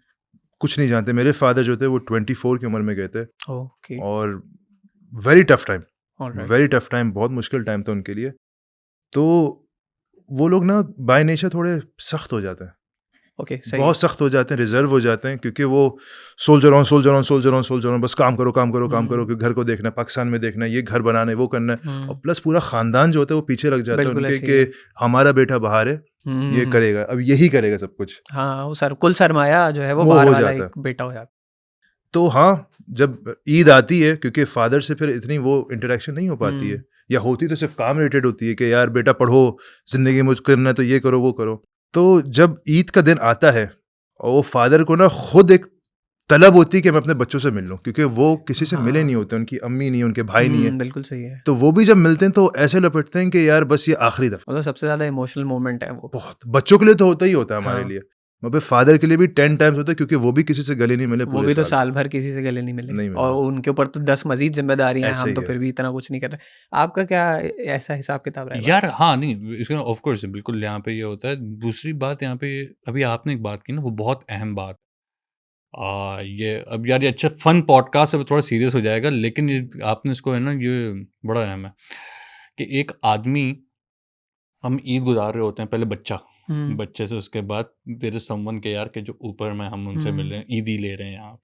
कुछ नहीं जानते। मेरे फादर जो थे वो 24 की उम्र में गए थे, ओके, और very tough time, alright. Very tough time, बहुत मुश्किल टाइम था उनके लिए। तो वो लोग ना बाय नेचर थोड़े सख्त हो जाते हैं, ओके, सही बहुत सख्त हो जाते हैं, रिजर्व हो जाते हैं, क्योंकि वो सोल्जर ऑन, बस काम करो, कि घर को देखना है, पाकिस्तान में देखना है, ये घर बनाना है, वो करना है। और प्लस पूरा खानदान जो होता है वो पीछे लग जाता है बिल्कुल उनके, ऐसे ही है। कि हमारा बेटा बाहर है, ये करेगा, अब यही करेगा सब कुछ। हाँ वो कुल सरमाया जो है वो वो बाहर हो वाला जाता एक बेटा हो जाता तो हाँ, जब ईद आती है, क्योंकि फादर से फिर इतनी वो इंटरेक्शन नहीं हो पाती है, या होती तो सिर्फ काम रिलेटेड होती है कि यार बेटा पढ़ो, जिंदगी में कुछ करना है तो ये करो, वो करो। तो जब ईद का दिन आता है, और वो फादर को ना खुद एक तलब होती है कि मैं अपने बच्चों से मिल लूं, क्योंकि वो किसी से मिले नहीं होते, उनकी अम्मी नहीं है, उनके भाई नहीं है। बिल्कुल सही है। तो वो भी जब मिलते हैं तो ऐसे लपटते हैं कि यार बस ये आखिरी दफा। मतलब सबसे ज्यादा इमोशनल मोमेंट है वो। बहुत बच्चों के लिए तो होता ही होता है, हमारे हाँ। लिए, मगर फादर के लिए भी 10 टाइम्स होता है, क्योंकि वो भी किसी से गले नहीं मिले वो पूरे भी तो साल। साल भर किसी से गले नहीं मिले, नहीं मिले। और उनके ऊपर तो 10 मजीद जिम्मेदारियां हैं, ऐसे हम ही तो है। फिर भी इतना कुछ नहीं कर रहे। आपका क्या ऐसा हिसाब किताब रहेगा? यार हाँ, नहीं इसका ऑफ कोर्स बिल्कुल यहाँ पे ये होता है। दूसरी बात यहाँ पे, अभी आपने एक बात की ना, वो बहुत अहम बात। ये अब यार ये अच्छा फन पॉडकास्ट अब थोड़ा सीरियस हो जाएगा, लेकिन ये आपने इसको है ना, ये बड़ा अहम है कि एक आदमी, हम ईद गुजार रहे होते हैं, पहले बच्चे से, उसके बाद तेरे समवन के यार के जो ऊपर में हम उनसे मिल रहे हैं, ईदी ले रहे हैं यहाँ।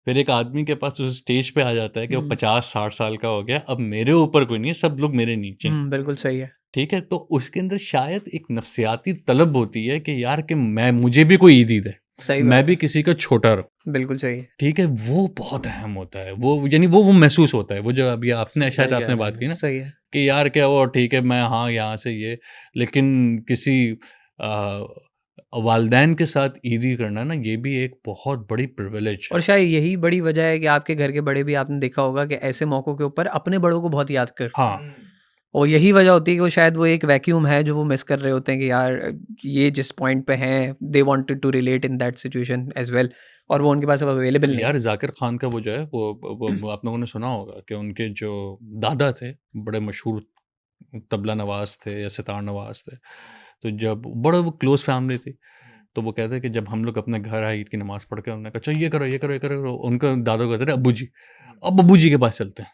फिर एक आदमी के पास उस स्टेज पे आ जाता है कि वो 50-60 साल का हो गया, अब मेरे ऊपर कोई नहीं है, सब लोग मेरे नीचे हैं। बिल्कुल सही है। ठीक है, तो उसके अंदर शायद एक नफ्सियाती तलब होती है कि यार कि मुझे भी कोई ईदी दे, सही मैं बात भी है। किसी का छोटा रहूं। बिल्कुल सही है। ठीक है, वो बहुत अहम होता है, वो यानी वो महसूस होता है, वो जो अभी आपने शायद सही आपने कह बात रहे की ना सही है। कि यार क्या वो ठीक है, मैं हाँ यहाँ से ये, लेकिन किसी वालदैन के साथ ईदी करना ना, ये भी एक बहुत बड़ी प्रिविलेज और है। शायद यही बड़ी वजह है कि आपके घर के बड़े भी, आपने देखा होगा कि ऐसे मौकों के ऊपर अपने बड़ों को बहुत याद करते हैं। हाँ, और यही वजह होती है कि वो शायद वो एक वैक्यूम है जो वो मिस कर रहे होते हैं कि यार ये जिस पॉइंट पे हैं, they wanted to relate in that situation as well, और वो उनके पास अब अवेलेबल नहीं है। यार जाकिर खान का वो जो है वो आप लोगों ने सुना होगा कि उनके जो दादा थे बड़े मशहूर तबला नवाज थे या सितार नवाज थे, तो जब बड़ा वो क्लोज फैमिली थी, तो वो कहते हैं कि जब हम लोग अपने घर आए ईद की नमाज़ पढ़ के, उन्होंने कहा चलो ये करो ये करो ये करो, उनका दादा को कहते थे अब्बू जी, अब अब्बू जी के पास चलते हैं।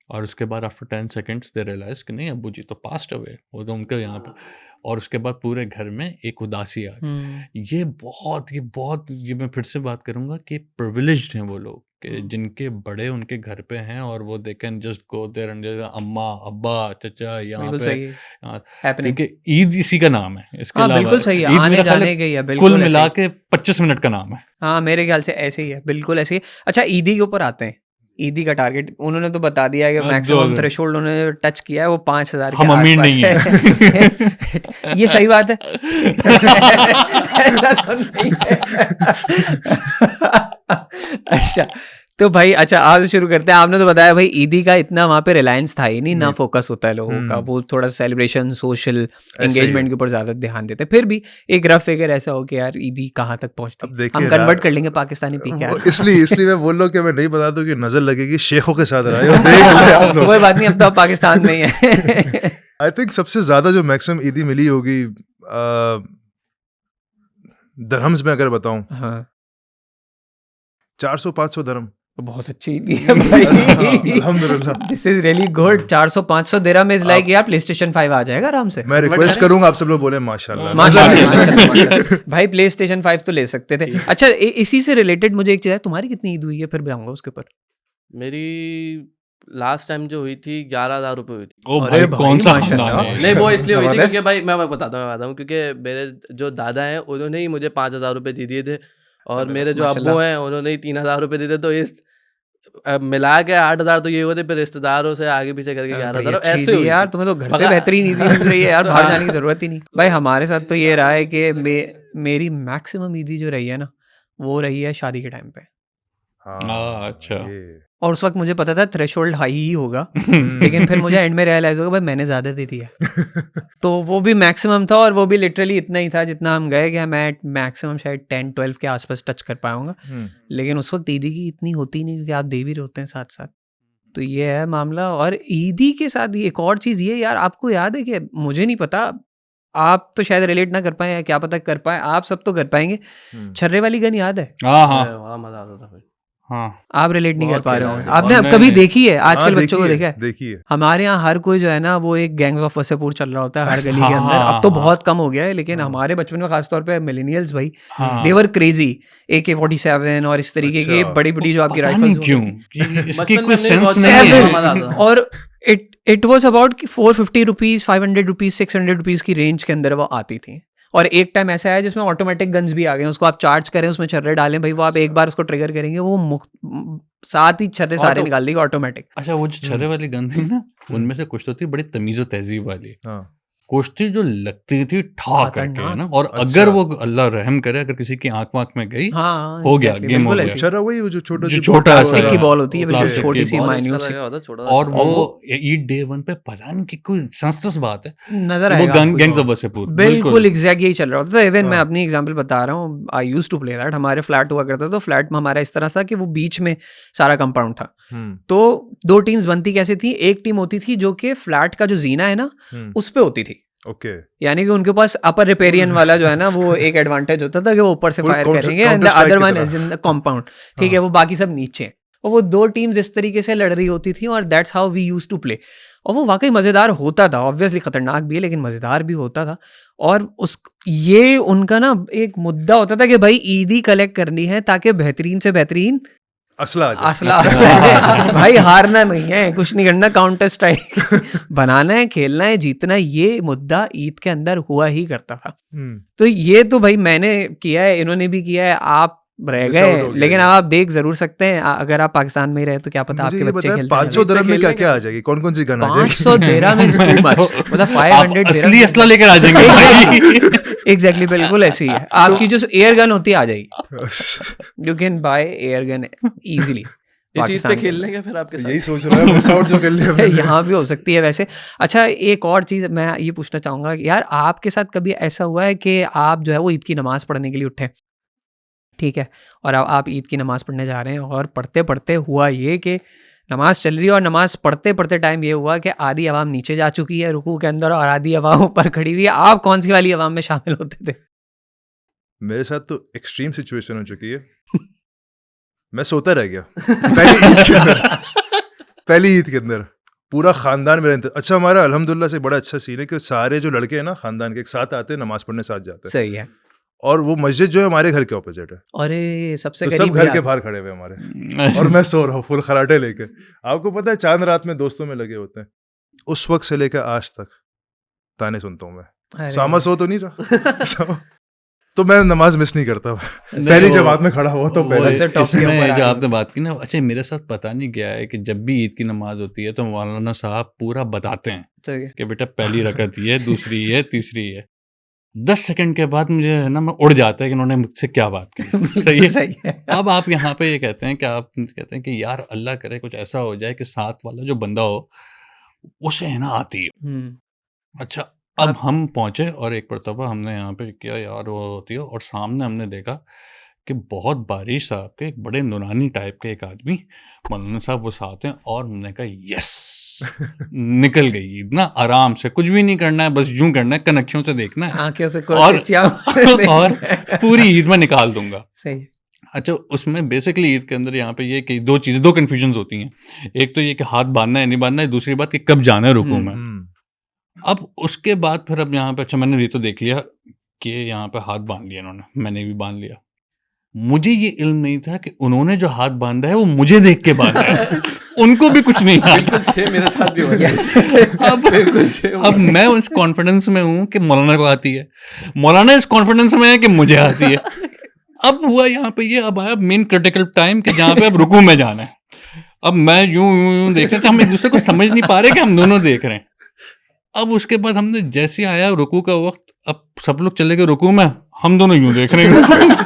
और उसके बाद आफ्टर 10 सेकेंड्स दे रियलाइज कि नहीं, अब्बू जी तो पास्ट अवे, वो तो उनके यहाँ पे। और उसके बाद पूरे घर में एक उदासी आ गई। ये बहुत ये मैं फिर से बात करूँगा कि प्रिविलेज्ड हैं वो लोग कि जिनके बड़े उनके घर पे हैं, और वो they can just go there and अम्मा अब्बा चचा यहाँ बिल्कुल पे सही है। Happening। क्योंकि ईद इसी का नाम है, इसके हाँ अलावा बिल्कुल सही है, ईद आने मेरा ख्याल जाने है गई है, बिल्कुल कुल ऐसे मिला ही। के 25 मिनट का नाम है। हाँ मेरे ख्याल से ऐसे ही है, बिल्कुल ऐसे ही। अच्छा ईदी के ऊपर आते हैं, ईदी का टारगेट उन्होंने तो बता दिया है कि मैक्सिमम थ्रेशोल्ड उन्होंने टच किया है वो 5000 के हम अमीर आसपास नहीं है। ये सही बात है। ऐसा तो नहीं है। अच्छा तो भाई, अच्छा आज शुरू करते हैं। आपने तो बताया भाई ईदी का इतना वहाँ पे रिलायंस था ही नहीं, ना फोकस होता है लोगों का, वो थोड़ा सेलिब्रेशन सोशल एंगेजमेंट के ऊपर ज्यादा ध्यान देते हैं। फिर भी एक रफ फिगर ऐसा हो कि यार ईदी कहाँ तक पहुँचती, हम कन्वर्ट कर लेंगे पाकिस्तानी पीके। इसलिए मैं बोल रहा हूँ कि मैं नहीं बता दूँ कि नजर लगेगी शेखों के साथ रहा है, देख ले आप लोग। कोई बात नहीं, अब तो आप पाकिस्तान में ही है। आई थिंक सबसे ज्यादा जो मैक्सिमम ईदी मिली होगी दरहम्स में अगर बताऊं, हाँ 400-500 दरहम। बहुत अच्छी ईदी है भाई। अल्हम्दुलिल्लाह। This is really good. 400-500 dirham is like यार PlayStation 5 आ जाएगा आराम से। मैं रिक्वेस्ट करूंगा आप सब लोग बोले माशाल्लाह। माशाल्लाह। भाई PlayStation 5 तो ले सकते थे। अच्छा इसी से रिलेटेड मुझे एक चीज है, तुम्हारी कितनी ईद हुई है फिर भी आऊंगा उसके ऊपर। मेरी लास्ट टाइम जो हुई थी 11,000 रुपये हुई थी। ओ अरे भाई कौन सा भाई, खानदान माशाल्लाह। है? नहीं वो इसलिए हुई थी जबरदस्त। क्योंकि भाई मैं बताता हूँ क्योंकि मेरे जो दादा हैं उन्होंने ही मुझे 5,000 रुपये दे दिए थे, और मेरे जो माशाल्लाह। अब्बू हैं उन्होंने ही 3,000 रुपये दिए थे। तो इस मिला के 8,000 तो ये होते, फिर रिश्तेदारों से आगे पीछे करके 11,000 ऐसे हुई यार थी। तुम्हें तो घर से मगर- बेहतरीन ईदी मिल रही है यार, तो बाहर हाँ। जाने की जरूरत ही नहीं। भाई हमारे साथ तो ये रहा है कि मेरी मैक्सिमम ईदी जो रही है ना, वो रही है शादी के टाइम पे। अच्छा। ये और उस वक्त मुझे पता था थ्रेशोल्ड हाई ही होगा, लेकिन फिर मुझे एंड में रियलाइज होगा भाई मैंने ज़्यादा दे दिया। तो वो भी मैक्सिमम था, और वो भी लिटरली इतना ही था जितना हम गए कि मैं मैक्सिमम शायद 10-12 के आसपास टच कर पाऊंगा। लेकिन उस वक्त ईदी की इतनी होती नहीं, क्योंकि आप दे भी रहे होते हैं साथ साथ। तो ये है मामला। और ईदी के साथ एक और चीज़ ये यार, आपको याद है कि मुझे नहीं पता, आप तो शायद रिलेट ना कर पाए, या क्या पता कर पाए, आप सब तो कर पाएंगे, छर्रे वाली गन याद है? हाँ हाँ वाह, मजा आता था भाई। हाँ। आप रिलेट नहीं कर बहुत पा रहे खेला हो, है। आपने और कभी नहीं। देखी है? आजकल बच्चों को देखा है? देखिए हमारे यहाँ हर कोई जो है ना, वो एक गैंग्स ऑफ वसेपुर चल रहा होता है हर गली के हाँ, अंदर। अब तो हाँ। बहुत कम हो गया है, लेकिन हमारे बचपन में खासतौर पे मिलेनियल्स भाई, हाँ। देवर क्रेजी AK-47 और इस तरीके की अच्छा। बड़ी बड़ी जो आपकी पता नहीं राइफल्स क्यों कि इसकी बचपन में कोई हमने सेंस बहुत नहीं खेला है। है। मजा आता था। और it was about 450 rupees, 500 rupees, 600 rupees की रेंज के अंदर वो आती थी। और एक टाइम ऐसा है जिसमें ऑटोमेटिक गन्स भी आ गए, उसको आप चार्ज करें, उसमें छर्रे डालें भाई, वो आप एक बार उसको ट्रिगर करेंगे, वो साथ ही छर्रे सारे निकाल देगा ऑटोमेटिक। अच्छा, वो जो छर्रे वाली गन थी ना, उनमें से कुछ तो थी बड़ी तमीज़ और तहजीब वाली, हाँ कुछ थी जो लगती थी ठा करके, है ना। और अच्छा। अगर वो अल्लाह रहम करे, अगर किसी की आंख वाँख में गई, हाँ हो गया, exactly, गेम हो बिल्कुल गया। ऐसे ही। छर्रा वही वो जो छोटा जो सी छोटा ball सा प्लास्टिक की होता है। बॉल होती है, बिल्कुल प्लास्टिक छोटी की सी बहुत माइन्यूट उसका सी। लगा होता, छोटा सा। और वो ईद डे 1 पे पता नहीं कि कोई संस्तस बात है, नजर वो आएगा आपको। Gangs of Wasseypur. बिल्कुल एग्जैक्ट यही चल रहा होता था। इवन मैं हाँ। अपनी एग्जांपल बता रहा हूँ, I used to play that. हमारे फ्लैट हुआ करता था, तो फ्लैट में हमारा इस तरह था कि वो बीच में सारा कंपाउंड था। तो 2 टीम्स बनती कैसे थी? एक टीम होती थी जो कि फ्लैट का जो जीना है ना, उस पे होती थी। ओके यानी कि उनके पास अपर रिपेरियन वाला जो है ना, वो एक एडवांटेज होता था कि वो ऊपर से Full फायर counter- करेंगे, and the counter strike other की वन तरह। Is in the compound. ठीक है, वो बाकी सब नीचे हैं। और वो 2 टीम्स इस तरीके से लड़ रही होती थी, और that's how we used to play. और वो वाकई मज़ेदार होता था, ऑब्वियसली खतरनाक भी है, लेकिन मज़ेदार भी होता था। और ये उनका ना एक मुद्दा होता था कि भाई ईदी कलेक्ट करनी है ताकि बेहतरीन से बेहतरीन असला आ जाए। असला भाई हारना नहीं है, कुछ नहीं करना, काउंटर स्ट्राइक बनाना है, खेलना है, जीतना है। ये मुद्दा ईद के अंदर हुआ ही करता था। तो ये तो भाई मैंने किया है, इन्होंने भी किया है, आप रह Miss out गए, हो गया लेकिन ये। अब आप देख जरूर सकते हैं। अगर आप पाकिस्तान में ही रहे तो क्या पता मुझे आपके ये बच्चे बताएं खेलते 500 हैं। dirham में क्या खेलने क्या आ जाएगी, कौन कौन सी गन आ जाएगी? 500 dirham is too much, मतलब 500 असली असला लेकर आ जाएंगे। एग्जैक्टली बिल्कुल ऐसी ही है। आपकी जो एयर गन होती है आ जाएगी, you can by air gun easily. इस चीज पे खेलने का फिर आपके साथ यही सोच रहा है, मिस आउट जो कर लिया यहाँ भी हो सकती है वैसे। अच्छा, एक और चीज़ मैं ये पूछना चाहूँगा कि यार आपके साथ कभी ऐसा हुआ है कि आप जो है वो ईद की नमाज़ पढ़ने के लिए उठे, ठीक है, और अब आप ईद की नमाज़ पढ़ने जा रहे हैं, और पढ़ते पढ़ते हुआ ये कि नमाज़ चल रही है, और नमाज़ पढ़ते पढ़ते टाइम ये हुआ कि आधी अवाम नीचे जा चुकी है रुकू के अंदर, और आधी अवाम ऊपर खड़ी हुई है। आप कौन सी वाली अवाम में शामिल होते थे? मेरे साथ तो एक्सट्रीम सिचुएशन हो चुकी है। मैं सोता रह गया पहली ईद के अंदर पूरा खानदान मेरा अच्छा, हमारा अल्हम्दुलिल्लाह से बड़ा अच्छा सीन है कि सारे जो लड़के हैं ना खानदान के एक साथ आते हैं, नमाज पढ़ने साथ जाते हैं। सही है। और वो मस्जिद जो है हमारे घर के ऑपोजिट है, अरे सबसे तो सब करीब घर के बाहर खड़े हुए हमारे, और मैं सो रहा हूँ फुल खराटे लेके। आपको पता है चांद रात में दोस्तों में लगे होते हैं। उस वक्त से लेकर आज तक ताने सुनता हूँ मैं। सामा सो तो नहीं रहा तो मैं नमाज मिस नहीं करता। पहली जमात में खड़ा हुआ तो पहले। सबसे टॉप के ऊपर इसमें आ जो गए। आपने बात की ना, अच्छा मेरे साथ पता नहीं क्या है कि जब भी ईद की नमाज होती है तो मौलाना साहब पूरा बताते हैं सही है। कि बेटा पहली रकत ये है, दूसरी ये, तीसरी ये। 10 सेकंड के बाद मुझे है ना, मैं उड़ जाता है कि उन्होंने मुझसे क्या बात की। सही है। सही है। अब आप यहाँ पे ये कहते हैं कि आप कहते हैं कि यार अल्लाह करे कुछ ऐसा हो जाए कि साथ वाला जो बंदा हो उसे है ना आती है। अच्छा, अब हम पहुंचे और एक मरतबा हमने यहाँ पे किया यार वो होती है, और सामने हमने देखा कि बहुत बारिश साहब के एक बड़े नूरानी टाइप के एक आदमी मौलाना साहब वो साथ हैं, और हमने कहा यस निकल गई इतना आराम से, कुछ भी नहीं करना है, बस यूं करना है, कनेक्शन से देखना है, आंखें से और पूरी ईद में निकाल दूंगा। सही है। अच्छा, उसमें बेसिकली ईद के अंदर यहाँ पे ये कि दो कन्फ्यूजन्स होती हैं। एक तो ये कि हाथ बांधना है नहीं बांधना है, दूसरी बात कि कब जाना है रुकू में। अब उसके बाद फिर अब यहाँ पे अच्छा मैंने तो देख लिया कि यहाँ पे हाथ बांध लिया इन्होंने, मैंने भी बांध लिया। मुझे ये इल्म नहीं था कि उन्होंने जो हाथ बांधा है वो मुझे देख के बांधा है। उनको भी कुछ नहीं बिल्कुल सेम मेरे साथ भी हो गया। अब मैं उस कॉन्फिडेंस में हूँ कि मौलाना को आती है, मौलाना इस कॉन्फिडेंस में है कि मुझे आती है। अब हुआ यहाँ पे ये, अब आया मेन क्रिटिकल टाइम कि जहाँ पे अब रुकू में जाना है। अब मैं यूं देख रहे थे, हम एक दूसरे को समझ नहीं पा रहे कि हम दोनों देख रहे हैं। अब उसके बाद हमने जैसे आया रुकू का वक्त, अब सब लोग चले गए रुकू में, हम दोनों यूं देख रहे हैं।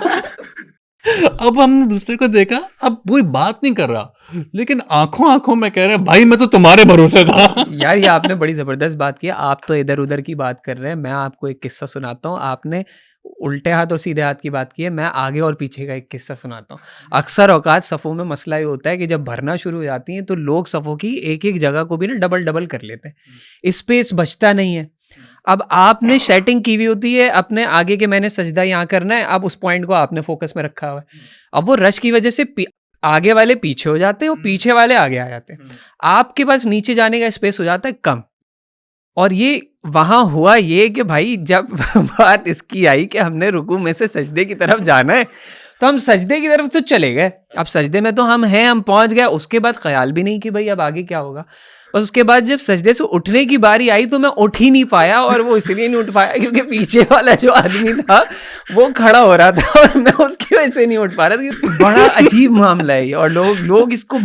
अब हमने दूसरे को देखा, अब वो बात नहीं कर रहा लेकिन आंखों आंखों में कह रहे हैं भाई मैं तो तुम्हारे भरोसे था। यार ये आपने बड़ी जबरदस्त बात की। आप तो इधर उधर की बात कर रहे हैं, मैं आपको एक किस्सा सुनाता हूँ। आपने उल्टे हाथ और सीधे हाथ की बात की है, मैं आगे और पीछे का एक किस्सा सुनाता हूँ। अक्सर औकात सफ़ों में मसला ये होता है कि जब भरना शुरू हो जाती हैं तो लोग सफ़ों की एक एक जगह को भी ना डबल डबल कर लेते हैं, स्पेस बचता नहीं है। अब आपने सेटिंग की हुई होती है अपने आगे के, मैंने सजदा यहाँ करना है, अब उस पॉइंट को आपने फोकस में रखा हुआ है। अब वो रश की वजह से आगे वाले पीछे हो जाते हैं और पीछे वाले आगे आ जाते हैं, आपके पास नीचे जाने का स्पेस हो जाता है कम। और ये वहां हुआ ये कि भाई जब बात इसकी आई कि हमने रुकू में से सजदे की तरफ जाना है तो हम सजदे की तरफ तो चले गए। अब सजदे में तो हम हैं, हम पहुंच गए, उसके बाद ख्याल भी नहीं कि भाई अब आगे क्या होगा। बस उसके बाद जब सजदे से उठने की बारी आई तो मैं उठ ही नहीं पाया, और वो इसलिए नहीं उठ पाया क्योंकि पीछे वाला जो आदमी था वो खड़ा हो रहा था और मैं उसकी वजह से नहीं उठ पा रहा था। बड़ा अजीब मामला है ये, और लोग इसको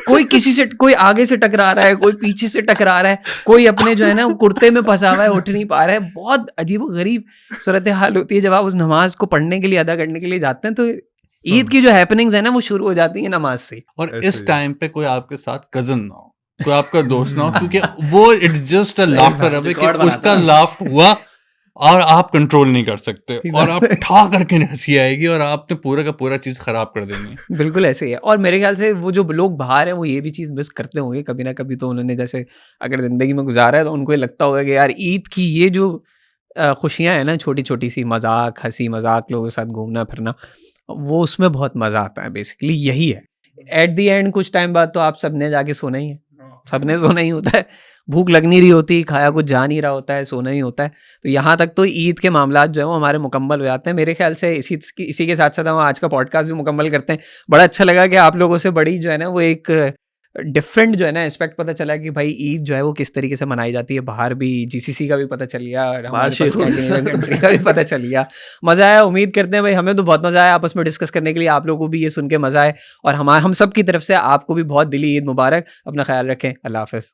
कोई किसी से, कोई आगे से टकरा रहा है, कोई पीछे से टकरा रहा है, कोई अपने जो है ना कुर्ते में फंसा हुआ है, उठ नहीं पा रहा है। बहुत अजीब गरीब सूरत हाल होती है जब आप उस नमाज को पढ़ने के लिए, अदा करने के लिए जाते हैं। तो ईद की जो हैपनिंग्स है ना वो शुरू हो जाती है नमाज से। और इस टाइम पे कोई आपके साथ कजन ना हो, कोई आपका दोस्त ना हो, क्योंकि वो it's just a laughter away कि उसका लाफ हुआ और आप कंट्रोल नहीं कर सकते और आप ठा करके हंसी आएगी और आपने पूरा का पूरा चीज खराब कर देनी है। बिल्कुल ऐसे ही है। और मेरे ख्याल से वो जो लोग बाहर हैं वो ये भी चीज़ मिस करते होंगे कभी ना कभी। तो उन्होंने जैसे अगर ज़िंदगी में गुजारा है तो उनको ये लगता होगा कि यार ईद की ये जो खुशियाँ हैं ना, छोटी छोटी सी मजाक, हंसी मजाक, लोगों के साथ घूमना फिरना, वो उसमें बहुत मज़ा आता है। बेसिकली यही है। एट दी एंड कुछ टाइम बाद तो आप सबने जाके सोना ही है, सबने सोना ही होता है। भूख लग नहीं रही होती, खाया कुछ जा नहीं रहा होता है, सोना ही होता है। तो यहाँ तक तो ईद के मामलात जो है वो हमारे मुकम्मल हो जाते हैं। मेरे ख्याल से इसी के साथ साथ हम आज का पॉडकास्ट भी मुकम्मल करते हैं। बड़ा अच्छा लगा कि आप लोगों से बड़ी जो है ना वो एक डिफरेंट जो है ना एस्पेक्ट पता चला कि भाई ईद जो है वो किस तरीके से मनाई जाती है। बाहर भी जीसीसी का भी पता चल गया और हमारे कंट्री का भी पता चल गया। मज़ा आया। उम्मीद करते हैं भाई, हमें तो बहुत मज़ा आया आपस में डिस्कस करने के लिए। आप लोगों को भी ये सुन के मज़ा आए, और हम सब की तरफ से आपको भी बहुत दिली ईद मुबारक। अपना ख्याल रखें। अल्लाह हाफ़िज़।